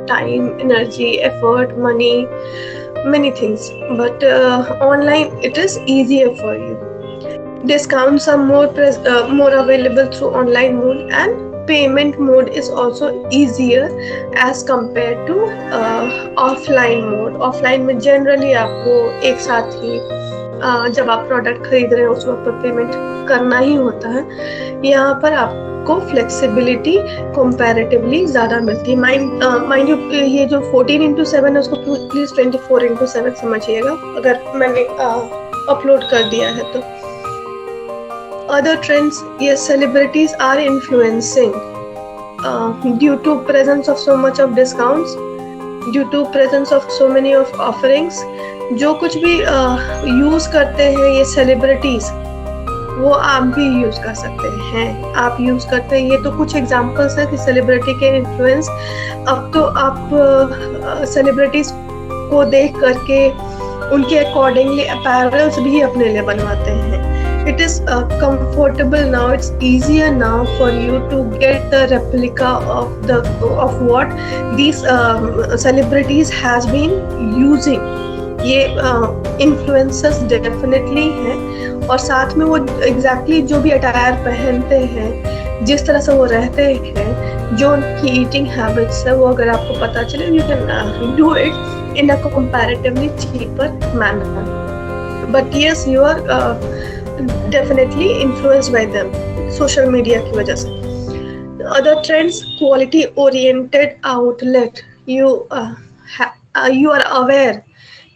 time, energy, effort, money, many things. But online, it is easier for you. Discounts are more available through online mode, and payment mode is also easier as compared to offline mode. Offline में generally आपको एक साथ ही जब आप product खरीद रहे हो उस वक्त पर पेमेंट करना ही होता है. यहाँ पर आपको फ्लेक्सिबिलिटी कंपैरेटिवली ज़्यादा मिलती है. माइंड यू ये जो 14x7 है उसको प्लीज़ 24x7 समझिएगा अगर मैंने अपलोड कर दिया है तो. Other trends, yes, celebrities are influencing due to presence of so much of discounts, due to presence of so many of offerings. जो कुछ भी यूज करते हैं ये सेलिब्रिटीज वो आप भी यूज कर सकते हैं. आप यूज करते हैं, ये तो कुछ एग्जांपल्स हैं कि सेलिब्रिटी के इन्फ्लुएंस. अब तो आप सेलिब्रिटीज को देख करके उनके अकॉर्डिंगली अपैरल्स भी अपने लिए बनवाते हैं. It is comfortable now. It's easier now for you to get the replica of what these celebrities has been using. ये influencers definitely हैं और साथ में वो exactly जो भी अटायर पहनते हैं, जिस तरह से वो रहते हैं, जो उनकी eating habits है, वो अगर आपको पता चले, you can do it in a comparatively cheaper manner. But yes, you are definitely influenced by them, social media की वजह से. Other trends, quality oriented outlet. You are aware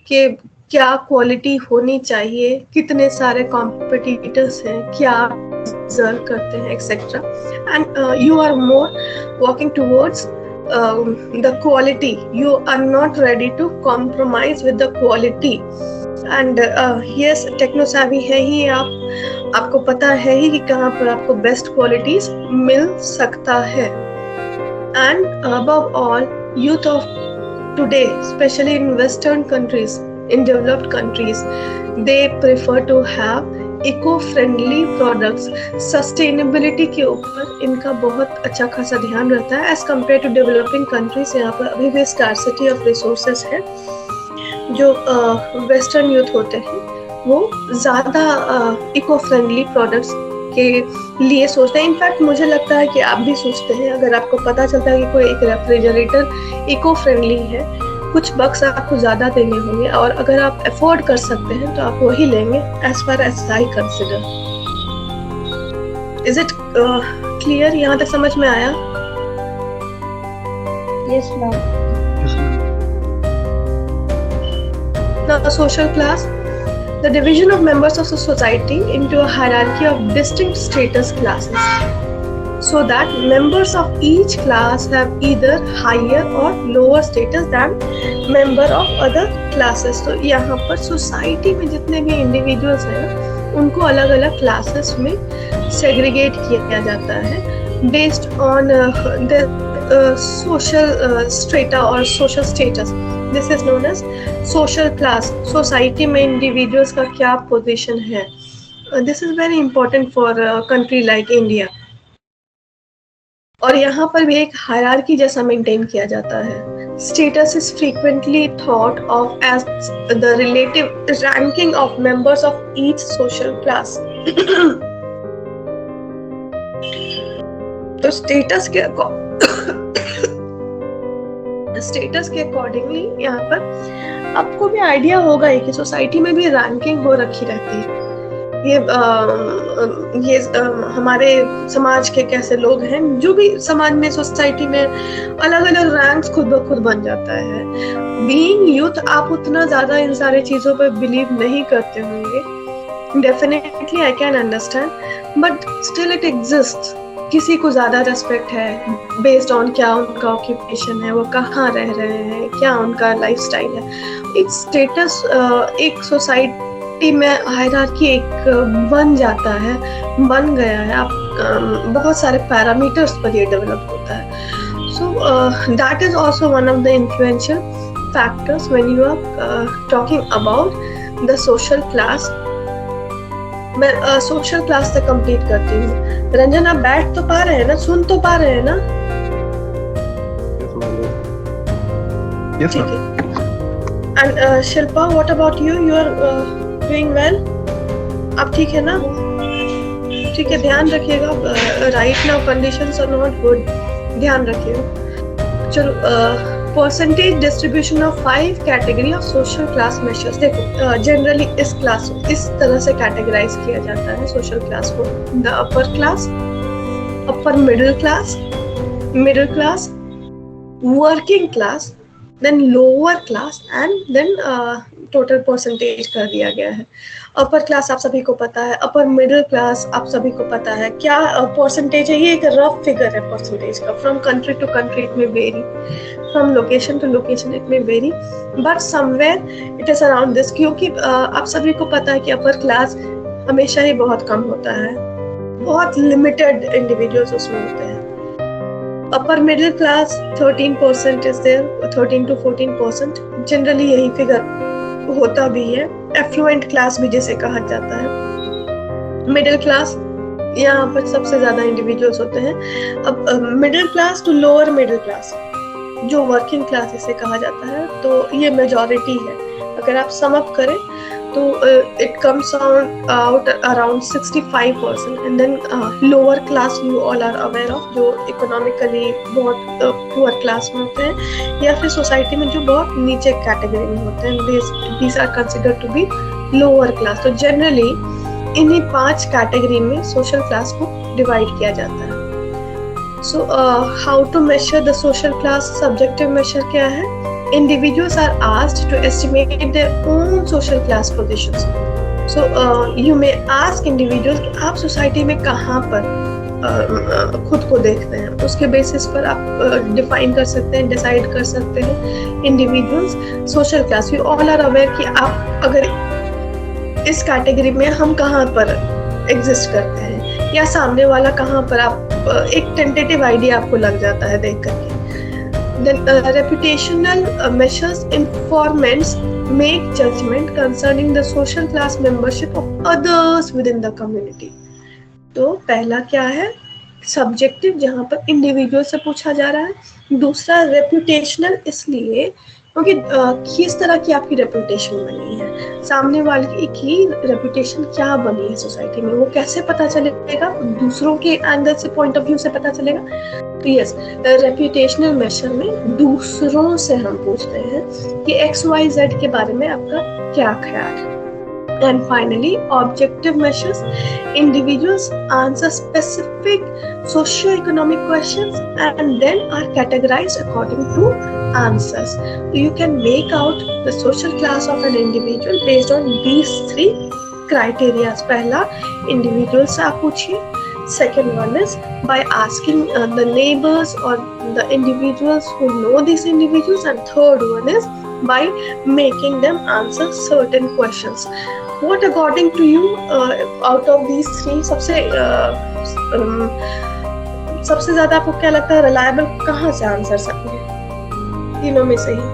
कि क्या क्वालिटी होनी चाहिए, कितने सारे कॉम्पिटिटर्स हैं, क्या ऑब्जर्व करते हैं, etcetera. And you are more working towards the quality. You are not ready to compromise with the quality. And yes, techno savvy है ही आप, आपको पता है ही कि कहाँ पर आपको बेस्ट क्वालिटीज मिल सकता है. And above all, youth of today, especially in Western countries, in developed countries, they prefer to have eco friendly products. Sustainability के ऊपर इनका बहुत अच्छा खासा ध्यान रहता है as compare to developing countries. यहाँ पर अभी भी स्कार्सिटी ऑफ रिसोर्सेज है. जो वेस्टर्न यूथ होते हैं वो ज़्यादा इको-फ्रेंडली प्रोडक्ट्स के लिए सोचते हैं. इनफैक्ट मुझे लगता है कि आप भी सोचते हैं. अगर आपको पता चलता है कि कोई एक रेफ्रिजरेटर इको-फ्रेंडली है, कुछ बक्स आपको ज़्यादा देने होंगे और अगर आप अफोर्ड कर सकते हैं तो आप वही लेंगे. As far as I consider. Is it clear? यहाँ तक समझ में आया? Yes, ma'am. Now, social class, the division of members of the society into a hierarchy of distinct status classes, so that members of each class have either higher or lower status than member of other classes. तो यहाँ पर society में जितने भी individuals हैं उनको अलग अलग क्लासेस में सेग्रीगेट किया जाता है based on the social strata और social status. This is known as social class. Society में इंडिविजुअल्स का क्या पोजीशन है, this is very important for country like India. और यहाँ पर भी एक हायरार्की जैसा मेंटेन किया जाता है. Status is frequently thought of as the relative ranking of members of each social class. तो स्टेटस के अकॉर्डिंगली यहाँ पर आपको भी आइडिया होगा कि सोसाइटी में भी रैंकिंग हो रखी रहती है. ये हमारे समाज के कैसे लोग हैं, जो भी समाज में सोसाइटी में अलग अलग रैंक्स खुद ब खुद बन जाता है. बीइंग यूथ आप उतना ज़्यादा इन सारी चीज़ों पर बिलीव नहीं करते होंगे. Definitely I can understand, but still it exist. किसी को ज़्यादा रेस्पेक्ट है बेस्ड ऑन क्या उनका ऑक्यूपेशन है, वो कहाँ रह रहे हैं, क्या उनका लाइफस्टाइल है. एक स्टेटस एक सोसाइटी में हायरार्की एक बन जाता है, बन गया है. आप बहुत सारे पैरामीटर्स पर ये डेवलप होता है. So that is also one of the influential factors when you are talking about the social class. मैं सोशल क्लास से कंप्लीट करती हूँ. रंजन आप बैठ तो पा रहे हैं ना, सुन तो पा रहे हैं ना? Yes, ठीक ma'am. है। And Shilpa, what about you? You are doing well? आप ठीक है ना? ठीक है, ध्यान रखिएगा, right now conditions are not good, ध्यान रखिएगा। चलो, percentage distribution of 5 category of social class measures. देखो, जनरली इस क्लास इस तरह से कैटेगराइज किया जाता है सोशल क्लास को: the upper class, upper middle class, working class, then lower class, and then total percentage कर दिया गया है। अपर क्लास आप सभी को पता है, अपर मिडिल क्लास आप सभी को पता है। क्या परसेंटेज है? ये एक रफ फिगर है परसेंटेज का। From country to country it may vary, from location to location it may vary, but somewhere it is around this. क्योंकि आप सभी को पता है कि अपर क्लास हमेशा ही बहुत कम होता है, बहुत लिमिटेड इंडिविजुअल्स उसमें होते हैं। Upper middle class 13% is there, 13 to 14%, generally यही फिगर होता भी है। एफ्लुएंट क्लास भी जिसे कहा जाता है। मिडिल क्लास, यहाँ पर सबसे ज्यादा इंडिविजुअल्स होते हैं। अब middle class to lower middle class, जो वर्किंग क्लास इसे कहा जाता है, तो ये मेजॉरिटी है। अगर आप सम अप करें तो it comes out around 65%, and then lower class you all are aware of, जो economically बहुत poor class में होते हैं या फिर सोसाइटी में जो बहुत नीचे कैटेगरी में होते हैं, these are considered to be lower class। तो जनरली इन्हीं 5 कैटेगरी में सोशल क्लास को डिवाइड किया जाता है। So how to measure the social class? Subjective measure क्या है? Individuals are asked to estimate their own social class positions. So you may ask individuals कि आप सोसाइटी में कहाँ पर खुद को देखते हैं, उसके बेसिस पर आप डिफाइन कर सकते हैं, डिसाइड कर सकते हैं individuals social class. You all are aware कि आप अगर इस कैटेगरी में हम कहाँ पर एग्जिस्ट करते हैं या सामने वाला कहाँ पर, आप एक टेंटेटिव आइडिया आपको लग जाता है देख करके। Then reputational measures informants make judgment concerning the social class membership of others within the community. तो पहला क्या है? सब्जेक्टिव, जहाँ पर इंडिविजुअल से पूछा जा रहा है। दूसरा रेप्यूटेशनल, इसलिए क्योंकि किस तरह की आपकी रेप्यूटेशन बनी है, सामने वाले की रेप्यूटेशन क्या बनी है सोसाइटी में, वो कैसे पता चलेगा? दूसरों के एंगल से, पॉइंट ऑफ व्यू से पता चलेगा। तो यस, रेप्यूटेशनल मेजर में दूसरों से हम पूछते हैं कि XYZ के बारे में आपका क्या ख्याल है। And finally, objective measures. Individuals answer specific socio-economic questions and then are categorized according to answers. So you can make out the social class of an individual based on these 3 criteria. पहला, individual से आप पूछिए. Second one is by asking the neighbors or the individuals who know these individuals, and third one is by making them answer certain questions. What according to you out of these 3 सबसे ज्यादा आपको क्या लगता है reliable कहाँ से answer सकते हैं तीनों में से ही?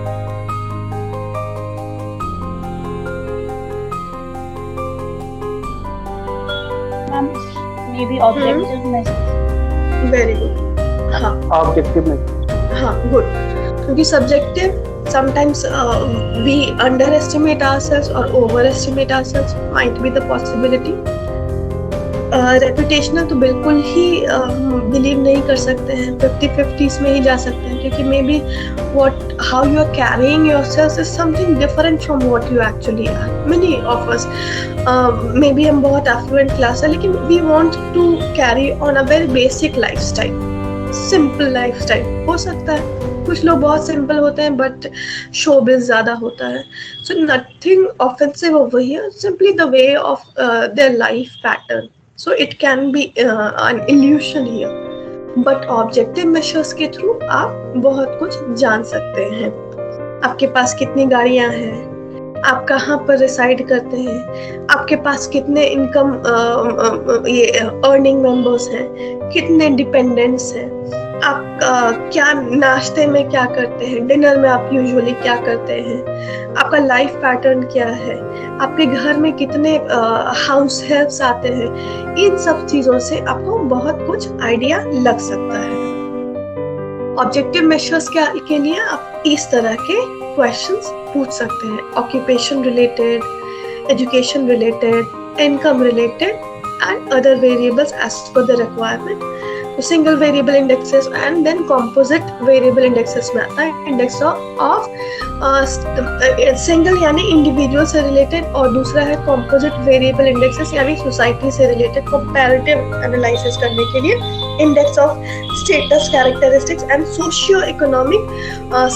Maybe objective measures. Very good. हाँ, Objective measures. हाँ, good. क्योंकि subjective sometimes we underestimate ourselves or overestimate ourselves, might be the possibility. Reputational तो बिल्कुल ही बिलीव नहीं कर सकते हैं, 50-50s में ही जा सकते हैं, क्योंकि may be how you are carrying yourself is something different from what you actually are. Many of us maybe हम बहुत affluent class है, लेकिन we want to carry on a very basic lifestyle, simple lifestyle हो सकता है। कुछ लोग बहुत सिंपल होते हैं बट शोबिज ज्यादा होता है। So nothing offensive over here, simply the way of their life pattern, so it can be an illusion here, but objective measures के थ्रू आप बहुत कुछ जान सकते हैं। आपके पास कितनी गाड़ियां हैं, आप कहाँ पर रिसाइड करते हैं, आपके पास कितने इनकम ये अर्निंग मेंबर्स हैं, कितने डिपेंडेंट्स हैं, आप क्या नाश्ते में क्या करते हैं, डिनर में आप यूजुअली क्या करते हैं, आपका लाइफ पैटर्न क्या है, आपके घर में कितने हाउस हेल्प्स आते हैं। इन सब चीज़ों से आपको बहुत कुछ आइडिया लग सकता है। ऑब्जेक्टिव मेजर्स के लिए आप इस तरह के क्वेश्चंस पूछ सकते हैं, occupation related, education related, income related and other variables as per the requirement. तो single variable indexes and then composite variable indexes में आता है index of single यानी individual से related और दूसरा है composite variable indexes यानी society से related comparative analysis करने के लिए index of status characteristics and socio-economic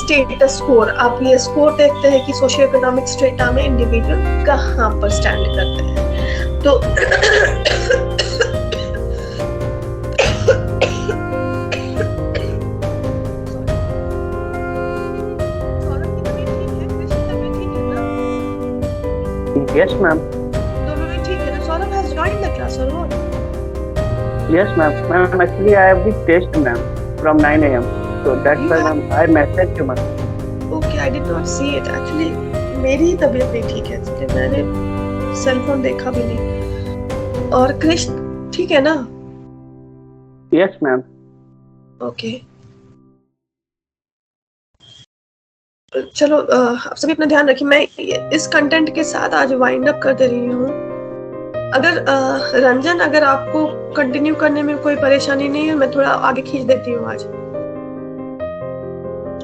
status score. आप ये score देखते हैं कि socio-economic strata में individual कहाँ पर stand करते हैं. तो Yes, ma'am. दोनों ही ठीक है ना? Saurabh has joined the class or what? Yes, ma'am. Ma'am, actually, I have the test, ma'am, from 9 a.m. So that's why, ma'am, I messaged you, ma'am. Okay, I did not see it. Actually, मेरी तबीयत नहीं ठीक है, इसलिए मैंने cell phone देखा भी नहीं. और कृष्ण ठीक है ना? Yes, ma'am. Okay. चलो आप सभी अपना ध्यान रखिए. मैं इस कंटेंट के साथ आज वाइंड अप कर दे रही हूँ. अगर रंजन, अगर आपको कंटिन्यू करने में कोई परेशानी नहीं है, मैं थोड़ा आगे खींच देती हूँ आज.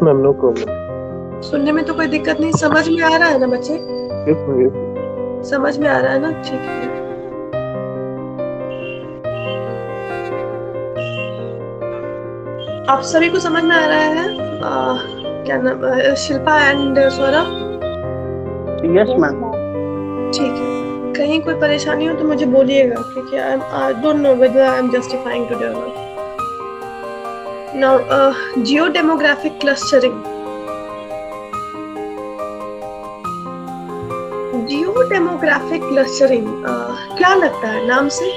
Ma'am, no problem. सुनने में तो कोई दिक्कत नहीं, समझ में आ रहा है ना बच्चे? समझ में आ रहा है ना? ठीक है. आप सभी को समझ में आ रहा है? क्या नाम, Shilpa and Saurabh? Yes, ma'am. ठीक है. कहीं कोई परेशानी हो तो मुझे बोलिएगा, क्योंकि I don't know whether I am justifying to do it. Now, geodemographic clustering. Geodemographic clustering क्या लगता है नाम से?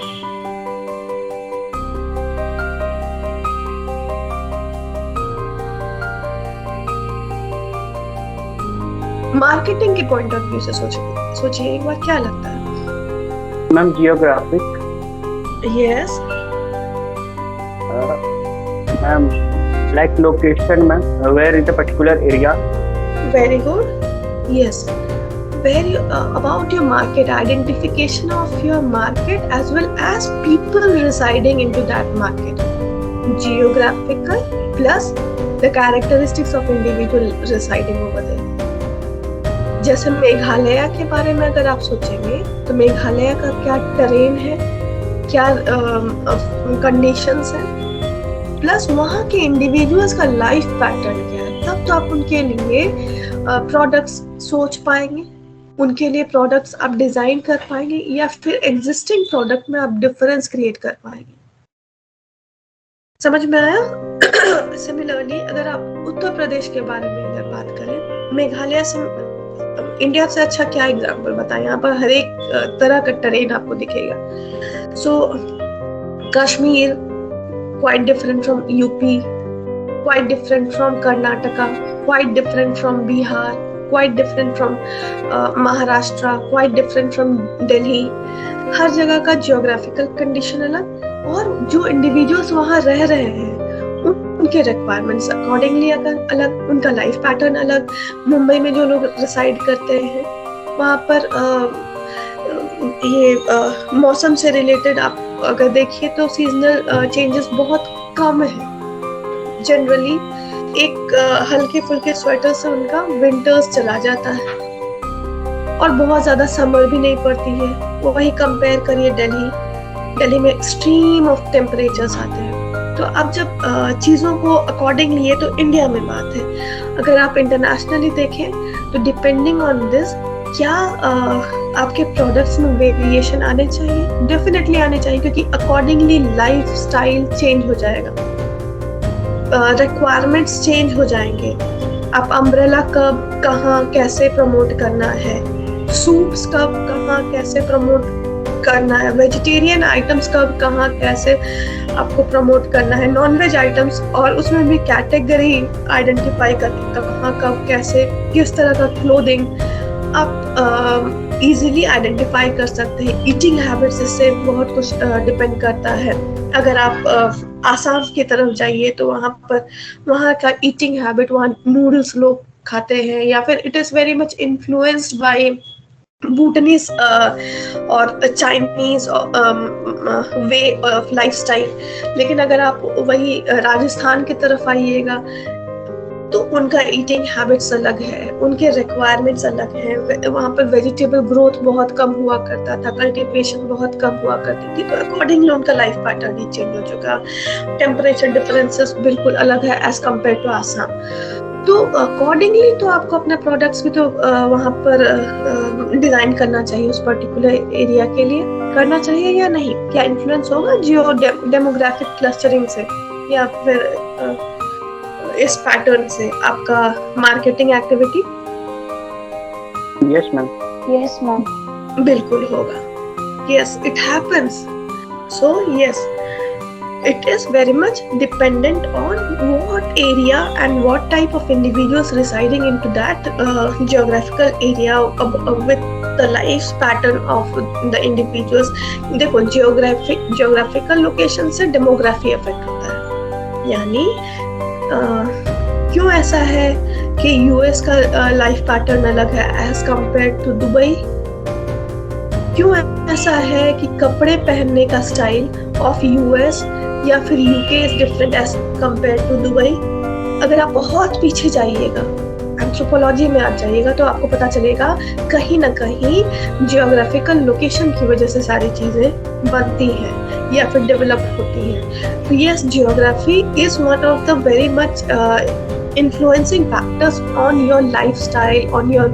मार्केटिंग के पॉइंट ऑफ व्यू से सोचिए एक बार, क्या लगता है? Ma'am, geographic. Yes. Ma'am, like location, ma'am, where is the particular area? Very good. Yes. About your market, identification of your market as well as people residing into that market. Geographical plus the characteristics of individual residing over there. जैसे मेघालय के बारे में अगर आप सोचेंगे तो मेघालय का क्या टरेन है, क्या कंडीशंस हैं, प्लस वहाँ के इंडिविजुअल्स का लाइफ पैटर्न क्या है, तब तो आप उनके लिए प्रोडक्ट्स सोच पाएंगे, उनके लिए प्रोडक्ट्स आप डिजाइन कर पाएंगे, या फिर एग्जिस्टिंग प्रोडक्ट में आप डिफरेंस क्रिएट कर पाएंगे. समझ में आया? सिमिलरली अगर आप उत्तर प्रदेश के बारे में अगर बात करें, मेघालय से इंडिया से अच्छा क्या एग्जाम्पल बताएं, यहाँ पर हर एक तरह का टरेन आपको दिखेगा. So Kashmir quite different from UP, quite different from Karnataka, quite different from Bihar, quite different from Maharashtra, quite different from Delhi. हर जगह का जियोग्राफिकल कंडीशन अलग, और जो इंडिविजुअल्स वहाँ रह रहे हैं उनके रिक्वायरमेंट्स अकॉर्डिंगली अलग, उनका लाइफ पैटर्न अलग. मुंबई में जो लोग रिसाइड करते हैं वहाँ पर ये मौसम से रिलेटेड आप अगर देखिए तो सीजनल चेंजेस बहुत कम है. जनरली एक हल्के फुल्के स्वेटर से उनका विंटर्स चला जाता है और बहुत ज़्यादा समर भी नहीं पड़ती है. वही कंपेयर करिए दिल्ली में एक्सट्रीम ऑफ टेम्परेचर्स आते हैं. तो अब जब चीज़ों को अकॉर्डिंगली, ये तो इंडिया में बात है, अगर आप इंटरनेशनली देखें तो डिपेंडिंग ऑन दिस क्या आपके प्रोडक्ट्स में वेरिएशन आने चाहिए, डेफिनेटली आने चाहिए, क्योंकि अकॉर्डिंगली लाइफ स्टाइल चेंज हो जाएगा, रिक्वायरमेंट्स चेंज हो जाएंगे. आप अम्ब्रेला कब कहाँ कैसे प्रमोट करना है, सूप्स कब कहाँ कैसे प्रमोट करना है, वेजिटेरियन आइटम्स कब कहाँ कैसे आपको प्रमोट करना है, नॉन वेज आइटम्स, और उसमें भी कैटेगरी आइडेंटिफाई करके कहाँ कब कैसे किस तरह का क्लोथिंग आप इजीली आइडेंटिफाई कर सकते हैं. ईटिंग हैबिट्स इससे बहुत कुछ डिपेंड करता है. अगर आप आसाम की तरफ जाइए तो वहाँ का ईटिंग हैबिट, वहाँ नूडल्स लोग खाते हैं, या फिर it is very much influenced by भूटानीज और चाइनीज वे ऑफ लाइफस्टाइल। लेकिन अगर आप वही राजस्थान की तरफ आइएगा तो उनका ईटिंग हैबिट्स अलग है, उनके रिक्वायरमेंट्स अलग हैं। वहाँ पर वेजिटेबल ग्रोथ बहुत कम हुआ करता था, कल्टीवेशन बहुत कम हुआ करती थी, तो अकॉर्डिंगली उनका लाइफ पैटर्न ही चेंज हो चुका। टेम्परेचर डिफरेंसेस बिल्कुल अलग है एज कम्पेयर टू आसाम। तो अकॉर्डिंगली तो आपको अपने प्रोडक्ट्स भी तो वहाँ पर डिजाइन करना चाहिए, उस पर्टिकुलर एरिया के लिए करना चाहिए या नहीं? क्या इन्फ्लुएंस होगा जियो डेमोग्राफिक क्लस्टरिंग से या फिर इस पैटर्न से आपका marketing activity? Yes ma'am. Yes, ma'am. बिल्कुल होगा। Yes, it happens. So yes, it is very much dependent on what area and what type of individuals residing into that geographical area with the life pattern of the individuals। देखो, geographical location से demography affect होता है। यानी क्यों ऐसा है कि US का लाइफ पैटर्न अलग है एज कम्पेयर टू दुबई? क्यों ऐसा है कि कपड़े पहनने का स्टाइल ऑफ यूएस या फिर UK is different as compare to Dubai? अगर आप बहुत पीछे जाइएगा, एंथ्रोपोलॉजी में आप जाइएगा, तो आपको पता चलेगा कहीं ना कहीं जियोग्राफिकल लोकेशन की वजह से सारी चीजें बनती हैं या फिर डेवलप होती हैं। तो yes, geography is one of the very much influencing factors on your lifestyle, on your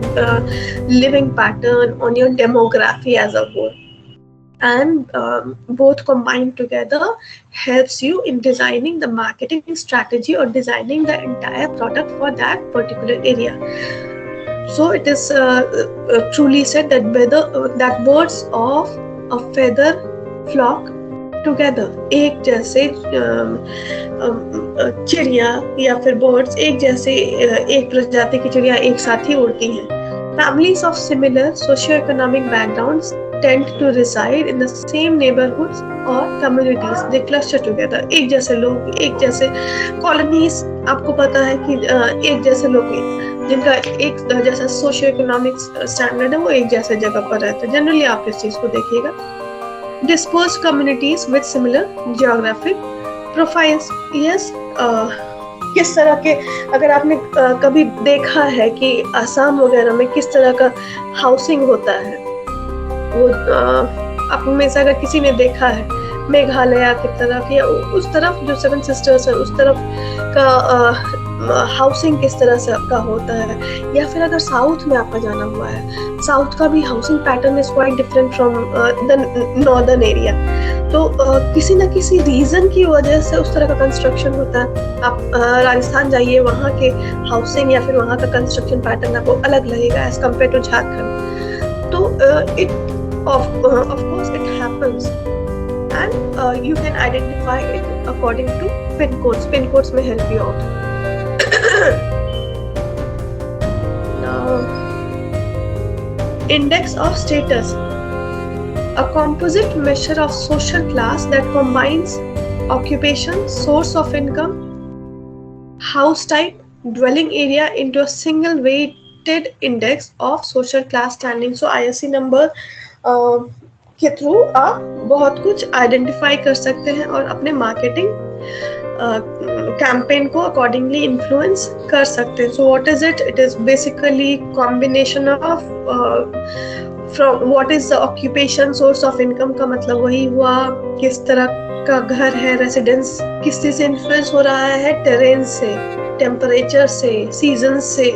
living pattern, on your demography as a whole, and both combined together helps you in designing the marketing strategy or designing the entire product for that particular area. So it is truly said that that birds of a feather flock together, एक जैसे चिड़िया या फिर birds एक जैसे एक प्रजाति की चिड़िया एक साथ ही उड़ती हैं। Families of similar socio-economic backgrounds tend to reside in the same neighborhoods or communities. They cluster together. एक जैसे लोग, एक जैसे कॉलोनीज, आपको पता है कि एक जैसे लोग जिनका एक जैसा सोशियो-इकोनॉमिक स्टैंडर्ड है वो एक जैसे जगह पर रहते हैं। जनरली आप इस चीज को देखिएगा। Dispersed communities with similar geographic profiles. Yes, किस तरह के, अगर आपने कभी देखा है कि आसाम वगैरह में किस तरह का हाउसिंग होता है, वो आप में से अगर किसी ने देखा है मेघालय की तरफ या उस तरफ जो 7 सिस्टर्स है उस तरफ का हाउसिंग किस तरह से का होता है, या फिर अगर साउथ में आपका जाना हुआ है, साउथ का भी housing pattern is quite different from the northern area. तो किसी न किसी रीजन की वजह से उस तरह का कंस्ट्रक्शन होता है। आप राजस्थान जाइए, वहाँ के हाउसिंग या फिर वहाँ का कंस्ट्रक्शन पैटर्न आपको अलग लगेगा एज कम्पेयर टू झारखंड। तो it of course it happens and you can identify it according to pin codes. Pin codes may help you out. Index of status, a composite measure of social class that combines occupation, source of income, house type, dwelling area into a single weighted index of social class standing. So ISC number के through आप बहुत कुछ identify कर सकते हैं और अपने marketing campaign को अकॉर्डिंगली इन्फ्लुएंस कर सकते हैं। So what is it? It is basically combination of from what is the occupation, source of income का मतलब वही हुआ किस तरह का घर है, रेसिडेंस किस चीज से इन्फ्लुएंस हो रहा है, टेरेन से, टेम्परेचर से, सीजन से,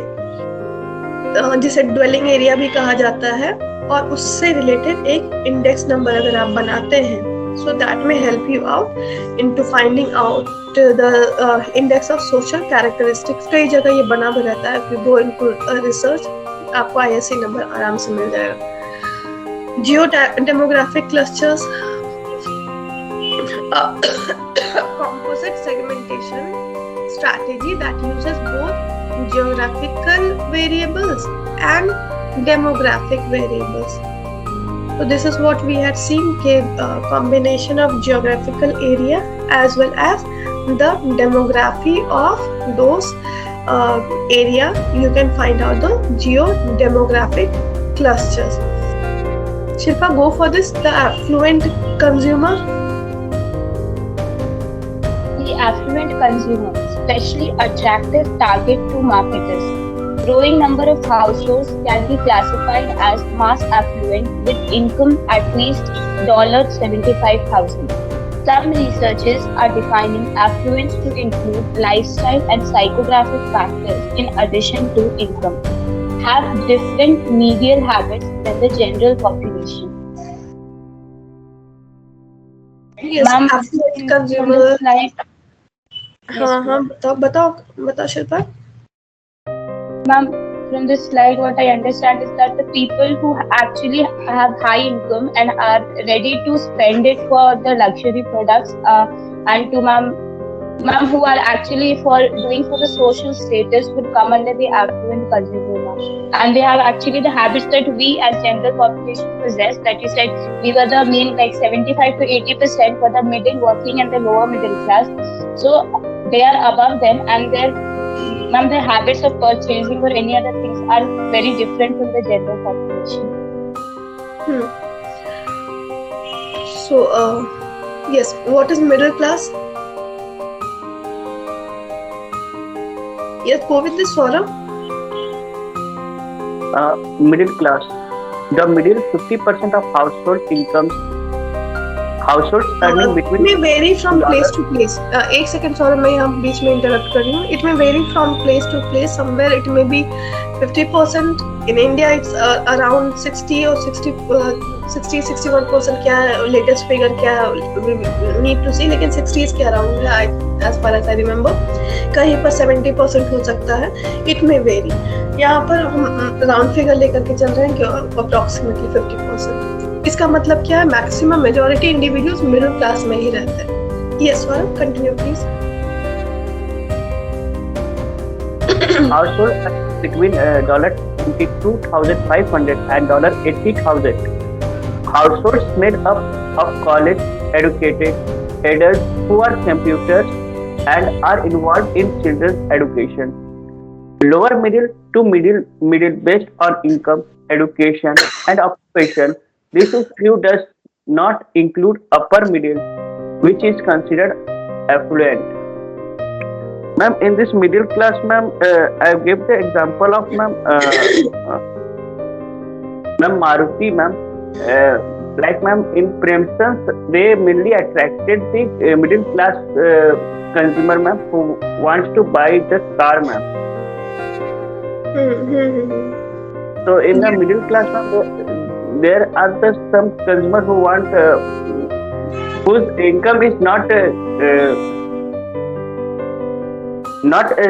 जिसे ड्वेलिंग एरिया भी कहा जाता है, और उससे रिलेटेड एक इंडेक्स नंबर अगर आप बनाते हैं, so that may help you out into finding out the index of social characteristics. कई जगह ये बना भी रहता है। if you go into research आपको ISC नंबर आराम से मिल जाएगा। Geo demographic clusters, composite segmentation strategy that uses both geographical variables and demographic variables. So this is what we had seen, कि combination of geographical area as well as the demography of those area. You can find out the geo-demographic clusters. Shilpa, go for this. The affluent consumer. The affluent consumer, especially attractive target to marketers. Growing number of households can be classified as mass affluent with income at least $75,000. Some researchers are defining affluence to include lifestyle and psychographic factors in addition to income, have different medial habits than the general population. Yes, Ma'am, affluent from consumer. this slide, हाँ हाँ बताओ Shilpa. ma'am, from this slide, what I understand is that the people who actually have high income and are ready to spend it for the luxury products, and to ma'am, who are actually for the social status would come under the affluent consumer, ma'am. And they have actually the habits that we as general population possess. That you said we were the main, like 75 to 80% for the middle working and the lower middle class. So they are above them, and their habits of purchasing or any other things are very different from the general population. So yes, what is middle class? Yes, go with this, Saurabh. Middle class. The middle 50% of household incomes. Households earning between. It may vary from place to place. एक second, Saurabh, मैं यहाँ बीच में interrupt कर रही हूँ. It may vary from place to place. Somewhere it may be 50%. In India, it's around 60 or 61%. क्या latest figure क्या need to see. लेकिन 60s के around है, as far as I remember. कहीं पर 70% हो सकता है. It may vary. यहाँ पर हम राउंड फिगर लेकर के चल रहे हैं कि approximately 50%. इसका मतलब क्या है? Maximum majority individuals middle class में ही रहते हैं. Yes Saurabh, continue please. Household between $22,500 and $80,000. Households made up of college-educated adults who are computers and are involved in children's education. Lower middle to middle based on income, education, and occupation. This few does not include upper middle, which is considered affluent. Ma'am, in this middle class, ma'am, I give the example of ma'am Maruti, ma'am. Like ma'am, in Premsons, they mainly attracted the middle class consumer, ma'am, who wants to buy the car, ma'am. So in the middle class, ma'am, there are some consumers who want whose income is not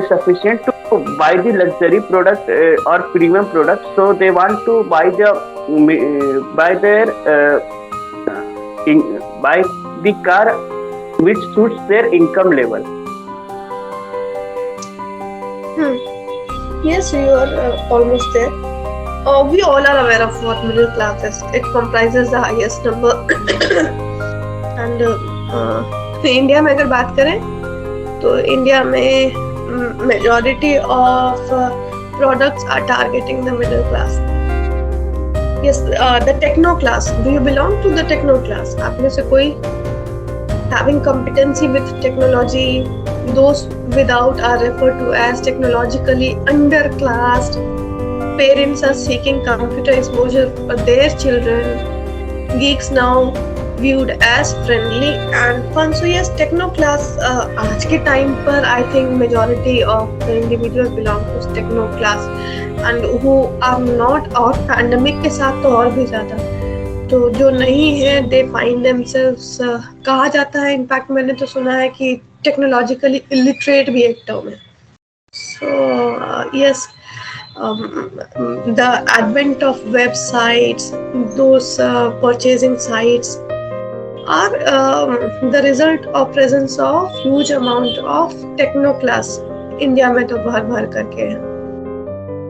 sufficient to buy the luxury product or premium product, so they want to buy the car which suits their income level. Yes, you are almost there. We all are aware of what middle class is. It comprises the highest number. And India में अगर बात करें तो India में majority of products are targeting the middle class. Yes, the techno class. Do you belong to the techno class? आप में से कोई having competency with technology? Those without are referred to as technologically underclassed. Parents are seeking computer exposure for their children. Geeks now viewed as friendly and fun. So yes, techno class आज के time पर I think majority of the individuals belong to techno class and who are not, और pandemic के साथ तो और भी ज़्यादा, तो जो नहीं है they find themselves कहा जाता है, इनफैक्ट मैंने तो सुना है कि technologically illiterate भी एक term है. So yes, the advent of websites, those purchasing sites are the result of presence of huge amount of techno class. India में तो भर करके है.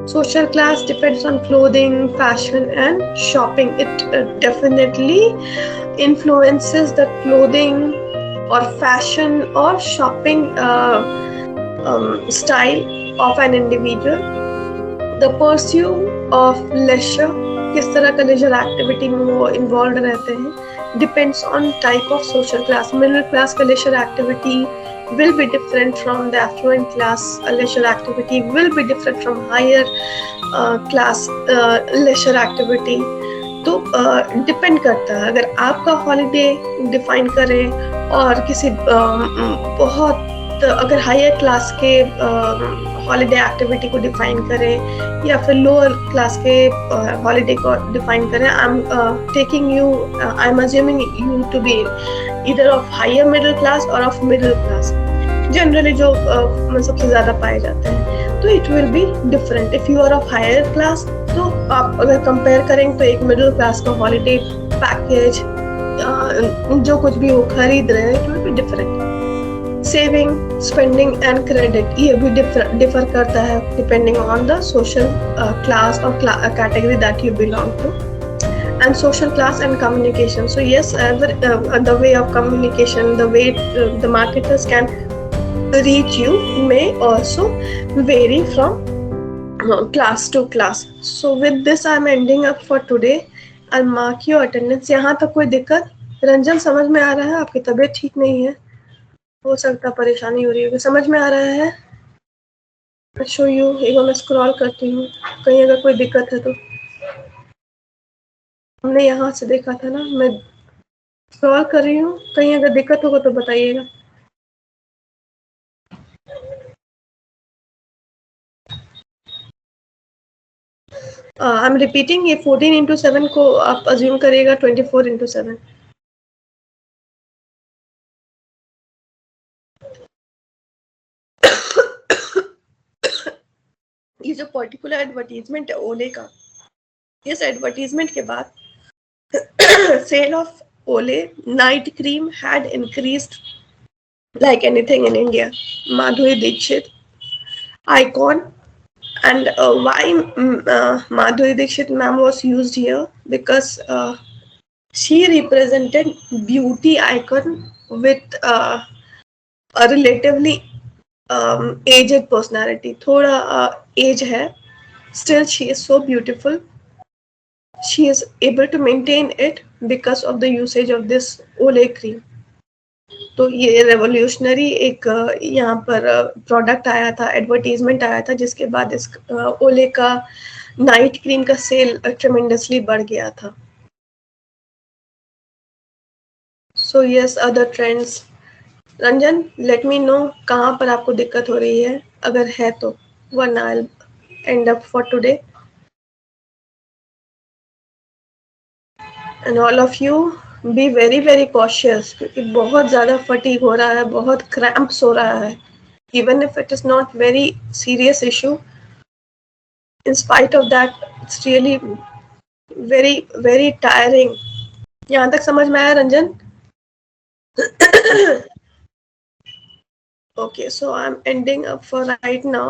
Social class depends on clothing, fashion and shopping. It definitely influences the clothing or fashion or shopping style of an individual. The pursuit of leisure, किस तरह का leisure activity में वो involved रहते हैं, depends on type of social class. Middle class का leisure activity will be different from the affluent class leisure activity, will be different from higher class leisure activity. तो depend करता है. अगर आपका हॉलीडे डिफाइन करें और किसी बहुत अगर हायर क्लास के हॉलीडे एक्टिविटी को डिफाइन करें या फिर लोअर क्लास के हॉलीडे को डिफाइन करें, I am taking you, I am assuming you to be either of higher middle class or of middle class, generally जो सबसे ज़्यादा पाए जाते हैं. तो it will be different. If you are of higher class तो आप अगर कंपेयर करें तो एक मिडिल क्लास का हॉलीडे पैकेज जो कुछ भी वो खरीद रहे हैं, it will be different. Saving, spending and credit ये भी डिफर करता है depending on the social class और category that you belong to. And social class and communication. So yes, the way of communication, the way the marketers can reach you may also vary from class to class. So with this I am ending up for today. I'll mark your attendance. यहाँ तक कोई दिक्कत? रंजन समझ में आ रहा है? आपकी तबीयत ठीक नहीं है, हो सकता परेशानी हो रही है. समझ में आ रहा है? शो यू, एक मैं स्क्रॉल करती हूँ कहीं अगर कोई दिक्कत है तो. हमने यहाँ से देखा था ना, मैं स्क्रॉल कर रही हूँ, कहीं अगर दिक्कत होगा तो बताइएगा. आई एम रिपीटिंग, ये 14x7 को आप अज्यूम करिएगा 24x7. ये जो पर्टिकुलर एडवर्टीजमेंट है ओले का, इस एडवर्टीजमेंट के बाद sale of Olay night cream had increased like anything in India. Madhuri Dixit, icon. And why Madhuri Dixit ma'am was used here? Because she represented beauty icon with a relatively aged personality. थोड़ा age है, still she is so beautiful. She is able to maintain it because of the usage of this Olay cream. तो ये revolutionary एक यहाँ पर product आया था, advertisement आया था, जिसके बाद इस ओले का नाइट क्रीम का सेल ट्रेमेंडसली बढ़ गया था. So yes, other trends. Ranjan, let me know कहाँ पर आपको दिक्कत हो रही है, अगर है तो, वरना I end up for today. And all of you be very very cautious, क्योंकि बहुत ज़्यादा फटीग हो रहा है, बहुत क्रैम्प्स हो रहा है. Even if it is not very serious issue, in spite of that it's really very very tiring. यहाँ तक समझ में आया Ranjan? Okay, so I'm ending up for right now.